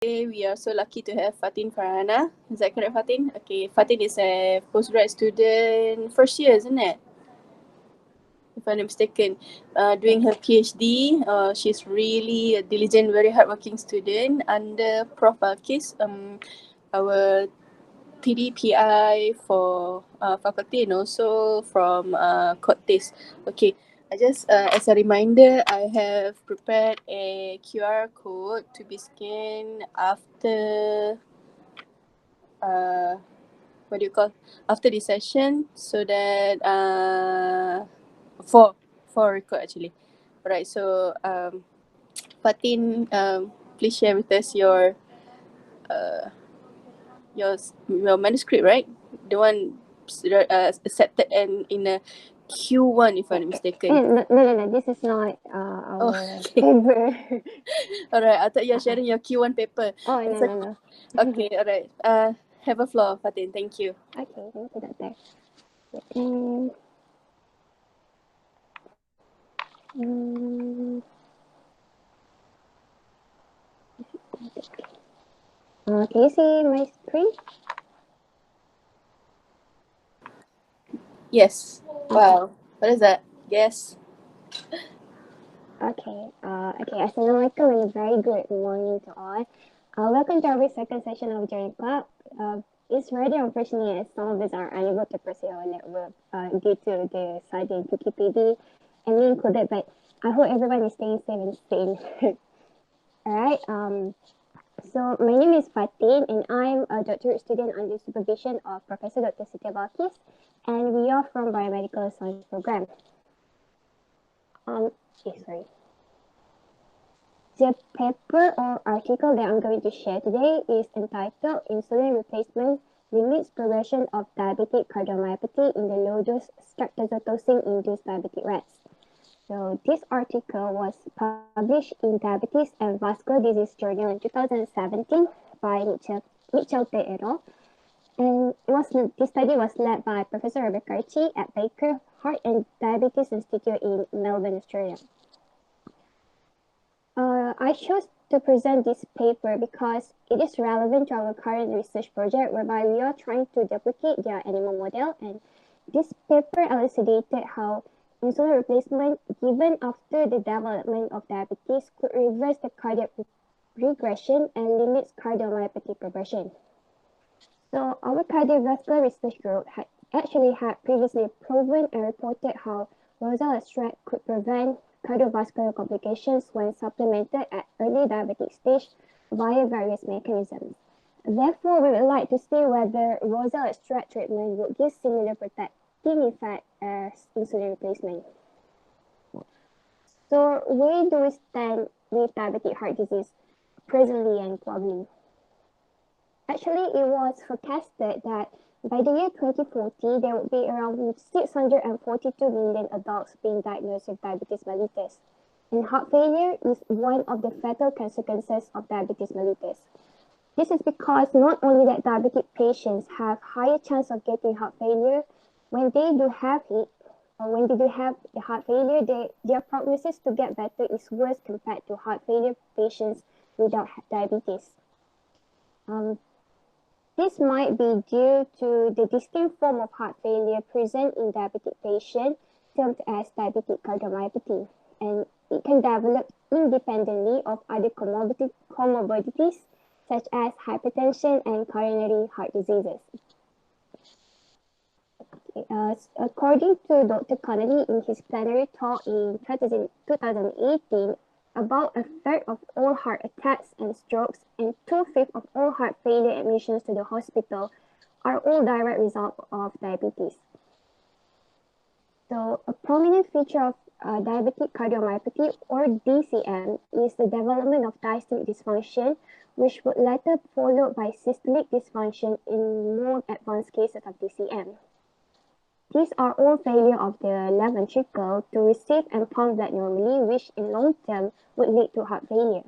We are so lucky to have Fatin Farhana. Is that correct, Fatin? Okay, Fatin is a postgrad student, first year, isn't it? If I'm not mistaken, doing her PhD. She's really a diligent, very hardworking student under Prof. Balkis, our TDPI for faculty, and also from CODTIS. Okay, I just as a reminder, I have prepared a QR code to be scanned after what do you call, after this session, so that for record actually. Alright, so Fatin, please share with us your manuscript, right? The one accepted and in a Q1, if I'm not mistaken. No. This is not our Okay. paper. Alright, I thought you're sharing your Q1 paper. Oh, It's no. Okay, alright. Have a floor, Fatin. Thank you. Okay, thank you, Doctor. Can you see my screen? Yes. Wow. What is that? Yes. Okay. Assalamualaikum and a very good morning to all. Welcome to our second session of Journey Club. It's rather unfortunate as some of us are unable to proceed our network due to the sudden QKPD and me included, but I hope everyone is staying safe and sane. Alright. So my name is Fatin and I'm a doctorate student under supervision of Professor Dr. Siti Balkis, and we are from Biomedical Science Program. Sorry. The paper or article that I'm going to share today is entitled Insulin Replacement Limits Progression of Diabetic Cardiomyopathy in the Low-Dose Streptozotocin-Induced Diabetic Rats. So this article was published in Diabetes and Vascular Disease Journal in 2017 by Mitchell et al. And this study was led by Professor Rebecca Archie at Baker Heart and Diabetes Institute in Melbourne, Australia. I chose to present this paper because it is relevant to our current research project whereby we are trying to duplicate their animal model, and this paper elucidated how insulin replacement given after the development of diabetes could reverse the cardiac regression and limits cardiomyopathy progression. So our cardiovascular research group had previously proven and reported how rosal extract could prevent cardiovascular complications when supplemented at early diabetic stage via various mechanisms. Therefore, we would like to see whether rosal extract treatment would give similar protecting effect as insulin replacement. So where do we stand with diabetic heart disease presently and globally? Actually, it was forecasted that by the year 2040, there would be around 642 million adults being diagnosed with diabetes mellitus. And heart failure is one of the fatal consequences of diabetes mellitus. This is because not only that diabetic patients have higher chance of getting heart failure, when they do have it, or when they do have the heart failure, their prognosis to get better is worse compared to heart failure patients without diabetes. This might be due to the distinct form of heart failure present in diabetic patients termed as diabetic cardiomyopathy, and it can develop independently of other comorbidities such as hypertension and coronary heart diseases. According to Dr. Connolly in his plenary talk in 2018, about a third of all heart attacks and strokes and 2/5 of all heart failure admissions to the hospital are all direct result of diabetes. So a prominent feature of diabetic cardiomyopathy or DCM is the development of diastolic dysfunction, which would later followed by systolic dysfunction in more advanced cases of DCM. These are all failure of the left ventricle to receive and pump blood normally, which in long term would lead to heart failure.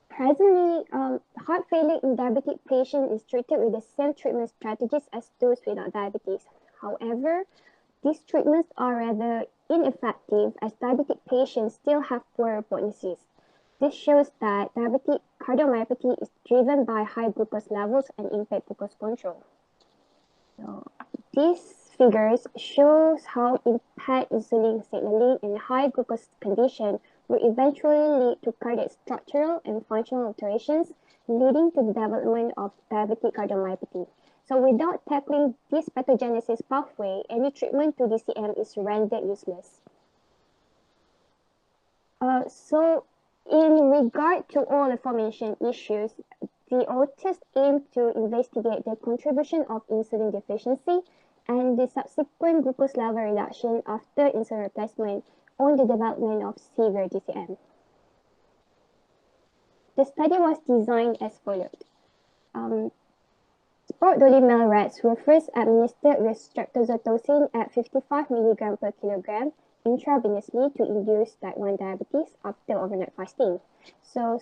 Presently, heart failure in diabetic patients is treated with the same treatment strategies as those without diabetes. However, these treatments are rather ineffective as diabetic patients still have poor prognosis. This shows that diabetic cardiomyopathy is driven by high glucose levels and impaired glucose control. So, these figures shows how impaired insulin signaling in high glucose condition will eventually lead to cardiac structural and functional alterations, leading to the development of diabetic cardiomyopathy. So without tackling this pathogenesis pathway, any treatment to DCM is rendered useless. So in regard to all aforementioned issues, the authors aim to investigate the contribution of insulin deficiency and the subsequent glucose level reduction after insulin replacement on the development of severe DCM. The study was designed as follows. Sport dolly male rats were first administered with streptozotocin at 55 mg per kilogram intravenously to induce type 1 diabetes after overnight fasting. So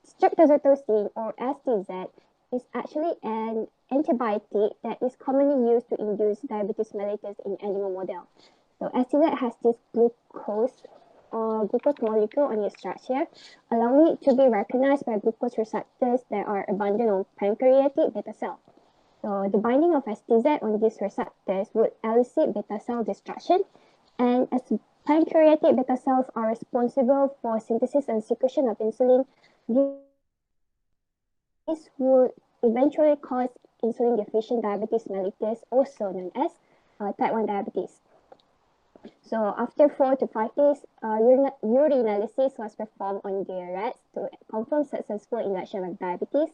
streptozotocin, or STZ, is actually an antibiotic that is commonly used to induce diabetes mellitus in animal model. So STZ has this glucose or glucose molecule on its structure, allowing it to be recognized by glucose receptors that are abundant on pancreatic beta cell. So the binding of STZ on these receptors would elicit beta cell destruction, and as pancreatic beta cells are responsible for synthesis and secretion of insulin, this would eventually cause insulin deficient diabetes mellitus, also known as type 1 diabetes. So after 4 to 5 days, urinalysis was performed on the rats to confirm successful induction of diabetes.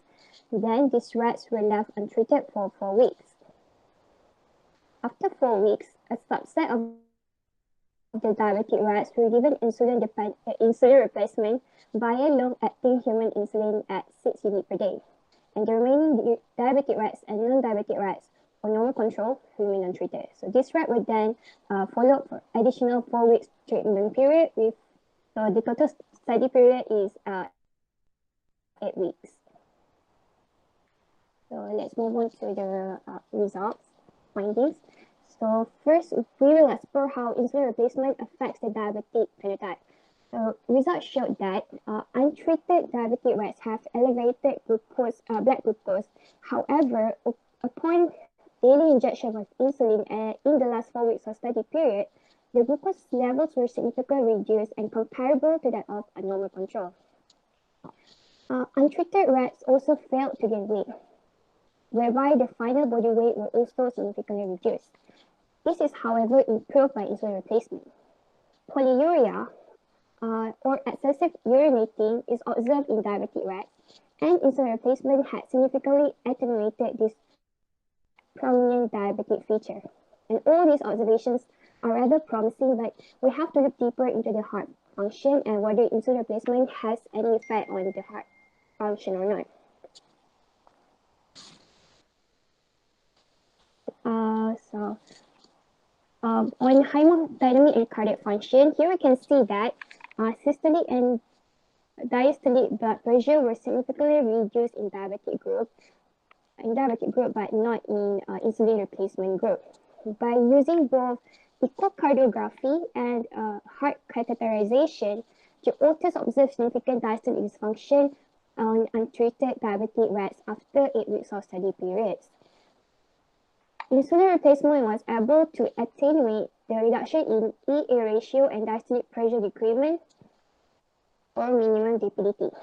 Then these rats were left untreated for 4 weeks. After 4 weeks, a subset of the diabetic rats were given insulin replacement via long-acting human insulin at 6 units per day. And the remaining diabetic rats and non-diabetic rats on normal control remain untreated. So this rat would then follow for additional 4 weeks treatment period with, so the total study period is 8 weeks. So let's move on to the results, findings. So first, we will explore how insulin replacement affects the diabetic phenotype. So results showed that untreated diabetic rats have elevated glucose, blood glucose. However, upon daily injection of insulin in the last 4 weeks of study period, the glucose levels were significantly reduced and comparable to that of a normal control. Untreated rats also failed to gain weight, whereby the final body weight will also significantly reduced. This is, however, improved by insulin replacement. Polyuria, or excessive urinating, is observed in diabetic rats, and insulin replacement had significantly attenuated this prominent diabetic feature. And all these observations are rather promising, but we have to look deeper into the heart function and whether insulin replacement has any effect on the heart function or not. On hemodynamic and cardiac function, here we can see that systolic and diastolic blood pressure were significantly reduced in diabetic group, but not in insulin replacement group. By using both echocardiography and heart catheterization, the authors observed significant diastolic dysfunction on untreated diabetic rats after 8 weeks of study periods. Insulin replacement was able to attenuate the reduction in EA ratio and diastolic pressure decrement or minimum DPDT.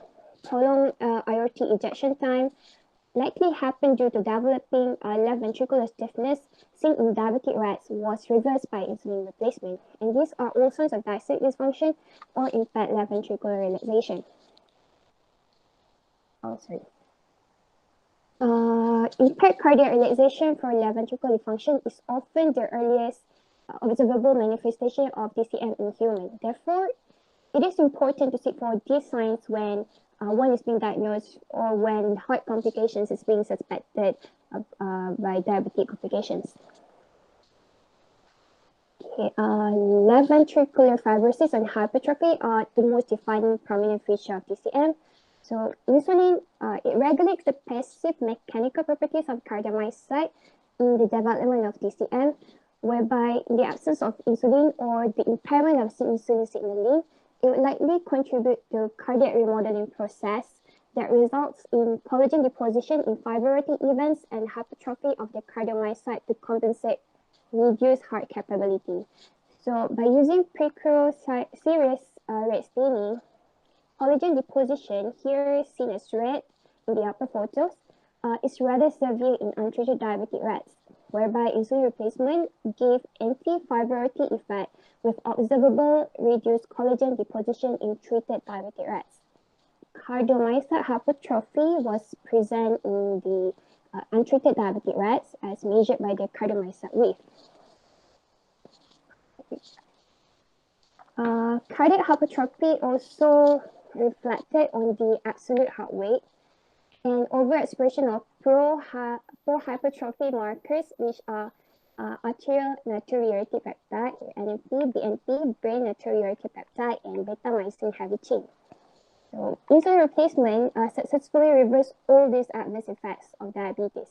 Prolonged aortic ejection time likely happened due to developing left ventricular stiffness seen in diabetic rats was reversed by insulin replacement. And these are all signs of diastolic dysfunction or impaired left ventricular relaxation. Impaired cardiac relaxation for left ventricular dysfunction is often the earliest observable manifestation of DCM in humans. Therefore, it is important to seek for these signs when one is being diagnosed or when heart complications is being suspected by diabetic complications. Okay, left ventricular fibrosis and hypertrophy are the most defining prominent feature of DCM. So insulin, it regulates the passive mechanical properties of cardiomyocyte in the development of DCM, whereby in the absence of insulin or the impairment of insulin signaling, it would likely contribute to cardiac remodeling process that results in collagen deposition in fibrinotic events and hypertrophy of the cardiomyocyte to compensate reduced heart capability. So by using series red staining, collagen deposition, here seen as red in the upper photos, is rather severe in untreated diabetic rats, whereby insulin replacement gave anti-fibrotic effect with observable reduced collagen deposition in treated diabetic rats. Cardiomyocyte hypertrophy was present in the untreated diabetic rats as measured by the cardiomyocyte width. Cardiac hypertrophy also reflected on the absolute heart weight and overexpression of pro-hypertrophy markers, which are arterial natriuretic peptide, NMP, BNP, brain natriuretic peptide, and beta-myosin heavy chain. So, insulin replacement successfully reversed all these adverse effects of diabetes.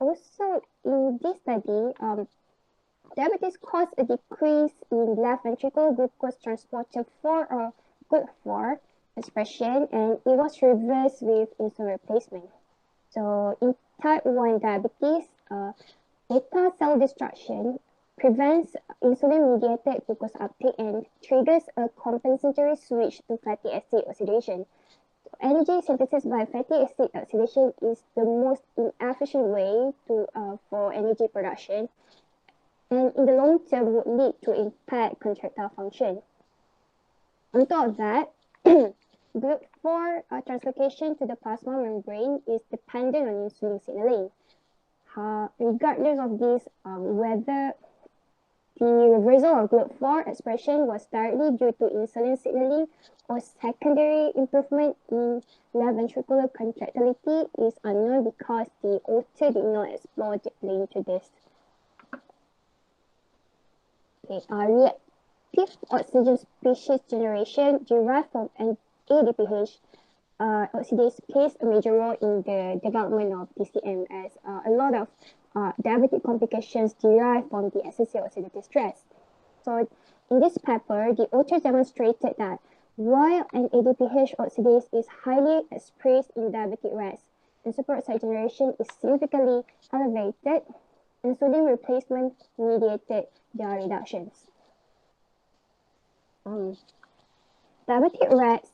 Also, in this study, diabetes caused a decrease in left ventricular glucose transporter 4 or GLUT4 expression, and it was reversed with insulin replacement. So in type 1 diabetes, beta cell destruction prevents insulin-mediated glucose uptake and triggers a compensatory switch to fatty acid oxidation. Energy synthesis by fatty acid oxidation is the most inefficient way for energy production, and in the long term would lead to impaired contractile function. On top of that, GLUT4 translocation to the plasma membrane is dependent on insulin signaling. Regardless of this, whether the reversal of GLUT4 expression was directly due to insulin signaling or secondary improvement in left ventricular contractility is unknown because the author did not explore deeply into this. Okay, reactive oxygen species generation derived from an ADPH oxidase plays a major role in the development of DCM, as a lot of diabetic complications derive from the excessive oxidative stress. So in this paper, the authors demonstrated that while an ADPH oxidase is highly expressed in diabetic rats and superoxide generation is significantly elevated, insulin replacement mediated their reductions. Diabetic rats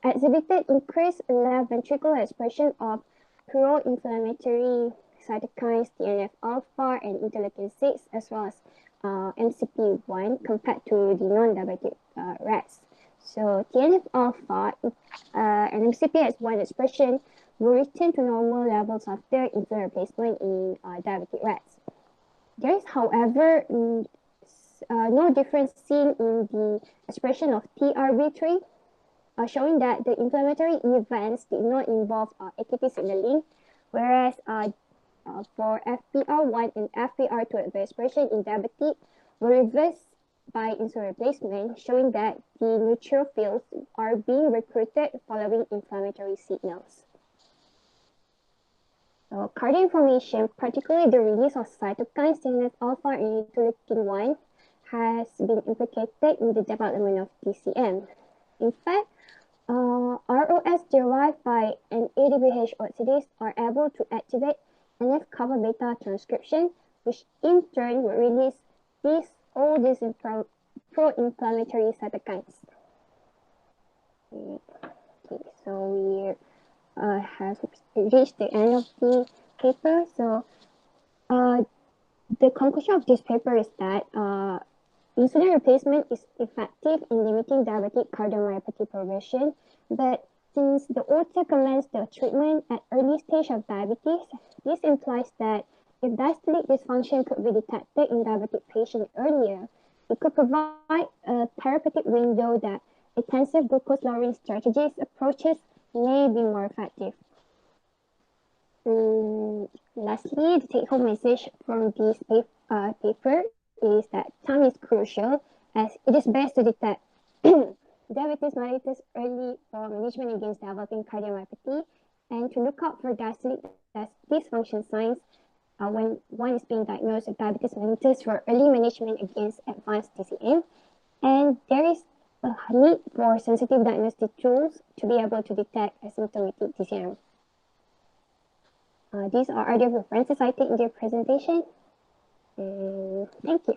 exhibited increased left ventricular expression of pro-inflammatory cytokines TNF-alpha and interleukin-6 as well as MCP-1 compared to the non-diabetic rats. So TNF-alpha and MCP-1 expression will return to normal levels after insulin replacement in diabetic rats. There is, however, no difference seen in the expression of TRB3, showing that the inflammatory events did not involve ATP signaling, whereas for FPR1 and FPR2 expression in diabetic were reversed by insulin replacement, showing that the neutrophils are being recruited following inflammatory signals. So cardiac inflammation, particularly the release of cytokines TNF-alpha and interleukin-1, has been implicated in the development of DCM. In fact, ROS derived by an ADPH oxidase are able to activate NF-kappa beta transcription, which in turn will release all these pro-inflammatory cytokines. Okay, so we have reached the end of the paper. So the conclusion of this paper is that insulin replacement is effective in limiting diabetic cardiomyopathy progression, but since the author commenced the treatment at early stage of diabetes, this implies that if diastolic dysfunction could be detected in diabetic patients earlier, it could provide a therapeutic window that intensive glucose lowering strategies approaches may be more effective. Lastly, the take-home message from this paper is that time is crucial, as it is best to detect diabetes mellitus early for management against developing cardiomyopathy, and to look out for diastolic dysfunction signs when one is being diagnosed with diabetes mellitus for early management against advanced DCM. And there is need for sensitive diagnostic tools to be able to detect asymptomatic TCM. These are other references cited in their presentation. Thank you.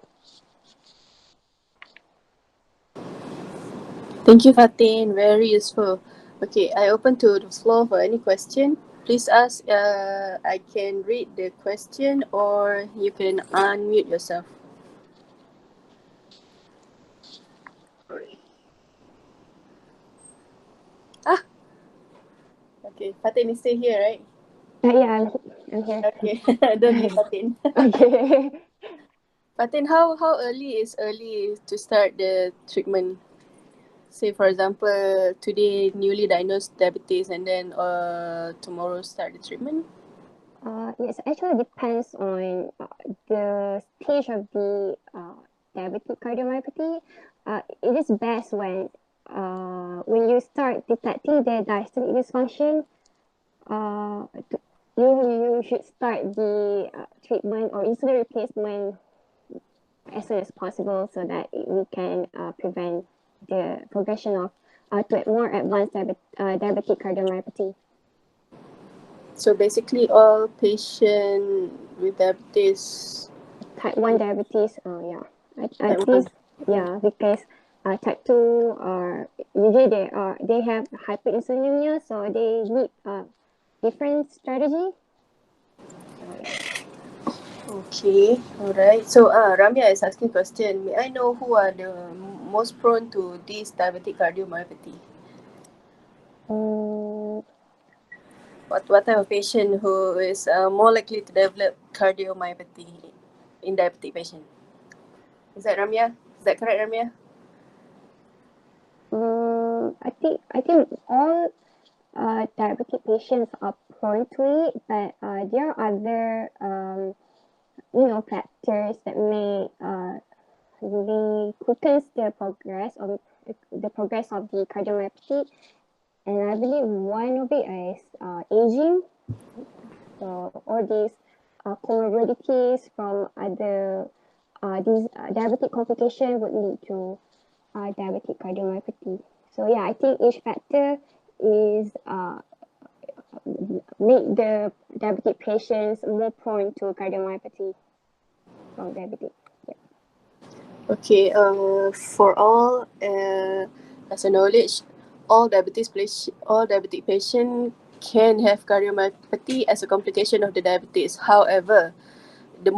Thank you, Fatin. Very useful. Okay, I open to the floor for any question. Please ask. I can read the question or you can unmute yourself. Okay, Fatin is still here, right? Yeah, I'm here. Okay, don't leave Fatin. Okay. Fatin, how early is early to start the treatment? Say for example, today newly diagnosed diabetes and then tomorrow start the treatment? Yes, actually depends on the stage of the diabetic cardiomyopathy. It is best when you start detecting the diastolic dysfunction, you should start the treatment or insulin replacement as soon as possible so that we can prevent the progression of to more advanced diabetic cardiomyopathy. So basically all patient with diabetes, Type 1 diabetes, yeah. type At 1. least, yeah, because type 2 are usually they have hyperinsulinemia, so they need different strategy. Okay, alright. So Ramya is asking question. May I know who are the most prone to this diabetic cardiomyopathy? What type of patient who is more likely to develop cardiomyopathy in diabetic patient? Is that Ramya? Is that correct, Ramya? I think all diabetic patients are prone to it, but there are other factors that may quickens the progress of the cardiomyopathy, and I believe one of it is aging. So all these comorbidities from other these diabetic complications would lead to diabetic cardiomyopathy. So yeah, I think each factor is make the diabetic patients more prone to cardiomyopathy from diabetic. Okay, for all, as a knowledge, all diabetic patient can have cardiomyopathy as a complication of the diabetes. However, the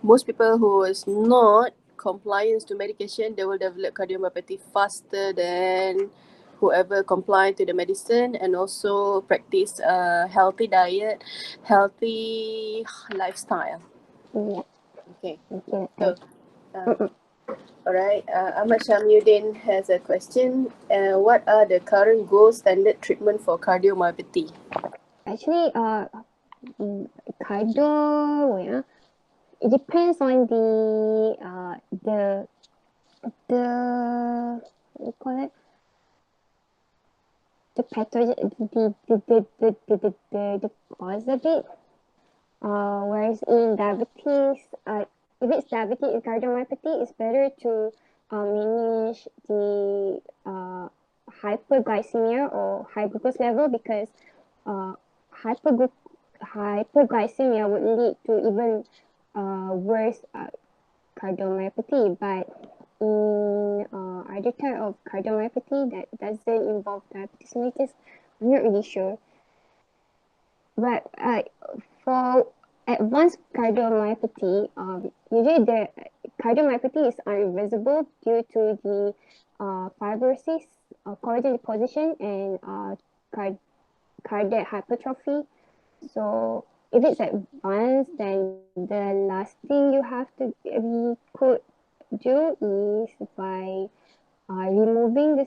most people who is not compliant to medication, they will develop cardiomyopathy faster than whoever comply to the medicine and also practice a healthy diet, healthy lifestyle. Yeah. Okay, Okay. so alright, Ahmad Shamyuddin has a question. What are the current gold standard treatment for cardiomyopathy? Actually, cardio, yeah, it depends on the what do you call it, the pathogen, the cause of it. Whereas in diabetes, if it's diabetes and cardiomyopathy, it's better to manage the hyperglycemia or high glucose level, because uh, hyperglycemia would lead to even worse cardiomyopathy. But in other type of cardiomyopathy that doesn't involve diabetes mellitus, I'm not really sure. But for advanced cardiomyopathy, usually the cardiomyopathy is irreversible due to the fibrosis, collagen deposition, and cardiac hypertrophy. So if it's advanced, then the last thing we could do is by removing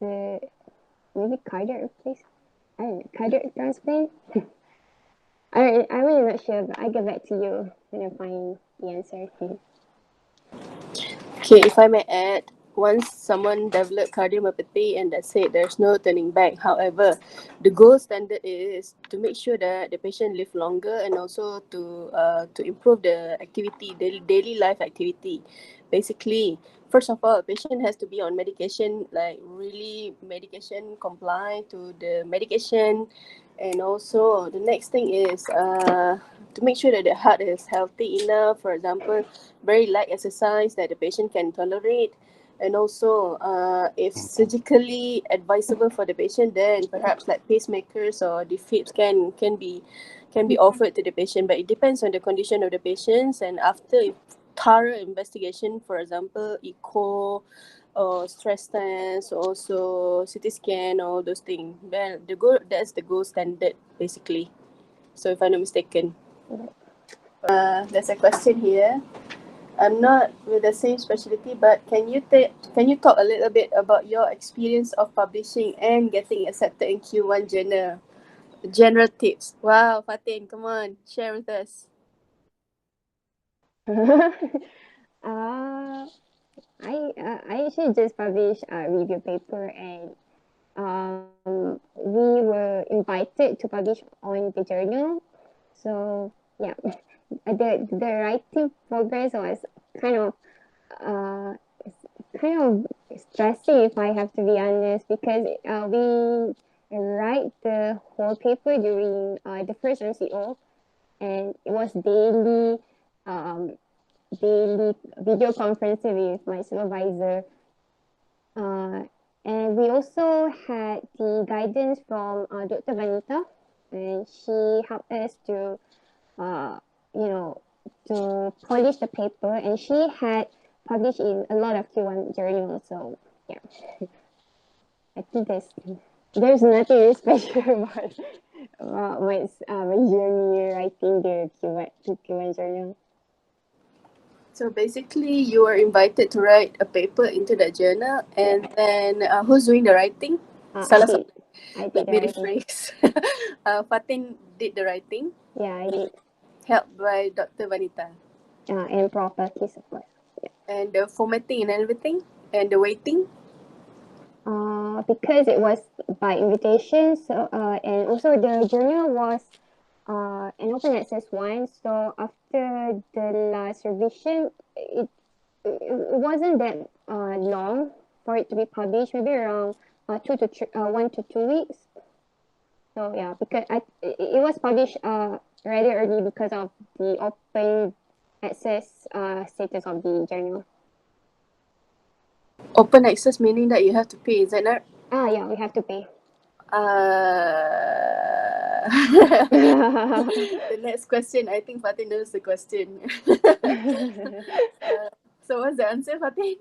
the maybe cardiac replacement. I don't know, cardiac transplant. I'm really not sure, but I'll get back to you when I find the answer. Okay, if I may add, once someone develop cardiomyopathy and that's it, there's no turning back. However, the gold standard is to make sure that the patient live longer and also to improve the activity, daily life activity. Basically, first of all, a patient has to be on medication, like really medication comply to the medication. And also the next thing is to make sure that the heart is healthy enough. For example, very light exercise that the patient can tolerate. And also if surgically advisable for the patient, then perhaps like pacemakers or defibs can be offered to the patient, but it depends on the condition of the patients. And after thorough investigation, for example, echo or stress test, also CT scan, all those things. Well, that's the gold standard basically. So if I'm not mistaken. There's a question here. I'm not with the same specialty, but can you talk a little bit about your experience of publishing and getting accepted in Q1 journal? General tips. Wow, Fatin, come on, share with us. I actually just published a review paper, and we were invited to publish on the journal. So yeah, the writing progress was kind of uh stressing, if I have to be honest, because we write the whole paper during the first MCO, and it was daily video conferencing with my supervisor. And we also had the guidance from Dr. Vanita, and she helped us to, to polish the paper, and she had published in a lot of Q1 journals. So yeah, I think there's nothing really special about my journey writing the Q1 journal. So basically, you were invited to write a paper into the journal, and then who's doing the writing? I Salah did. Let The me writing. rephrase. Fatin did the writing, Yeah, I did. helped by Dr. Vanita. And properties, of course. And the formatting and everything, and the waiting. Because it was by invitation, so and also the journal was an open access one. So after the last revision, it wasn't that long for it to be published. Maybe around 1 to 2 weeks. So yeah, because it was published rather early because of the open access status of the journal. Open access meaning that you have to pay, is that not? Yeah, we have to pay. The next question, I think Fatin knows the question. So what's the answer, Fatin?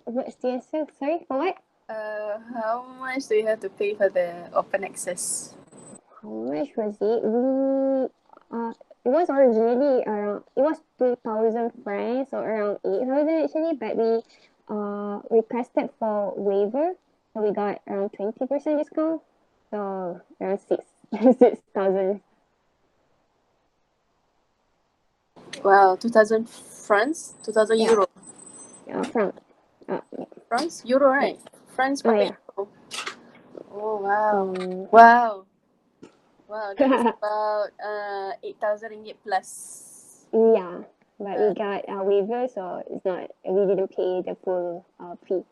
What's the answer? Sorry, for what? How much do you have to pay for the open access? How much was it? It was originally around, it was 2,000 francs, so around 8,000 actually, but we requested for waiver, so we got around 20% discount, so around 6,000. Wow, 2,000 francs? 2,000 Yeah. euro? Franc. France? Euro, right? France pakai Yeah. euro. Oh, wow. Mm. Wow. Wow, that is about 8,000 ringgit plus. Yeah, but we got a waiver, so it's not, we didn't pay the full fee.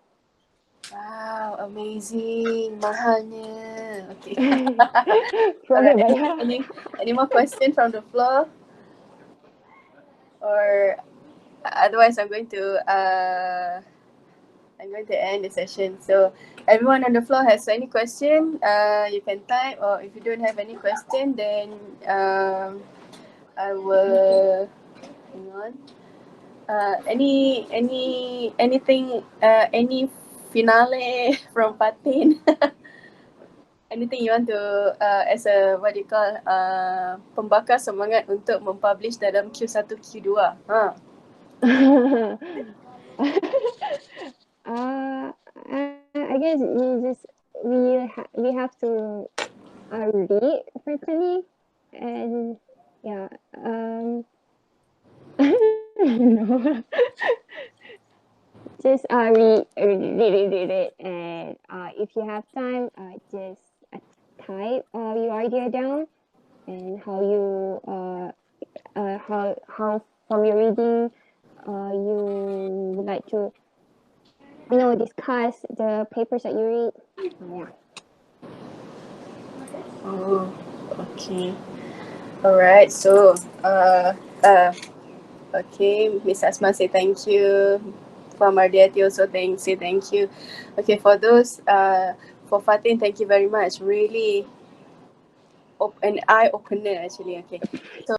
Wow, amazing. Mahalnya. Okay. Probably Alright. Any more questions from the floor? Or otherwise I'm going to end the session. So everyone on the floor has any question, you can type, or if you don't have any question, then I will hang on. Anything, any finale from Fatin? Anything you want to as a what do you call pembakar semangat untuk mempublish dalam Q1 Q2? I guess we have to read frequently, and yeah, no. Just read it, and if you have time, just type your idea down, and how you how from your reading you would like to, discuss the papers that you read. Yeah. Oh, okay. Alright, so okay, Miss Asma say thank you. For Mardiati also say thank you. Okay, for those for Fatin, thank you very much. Really an eye opener actually. Okay. So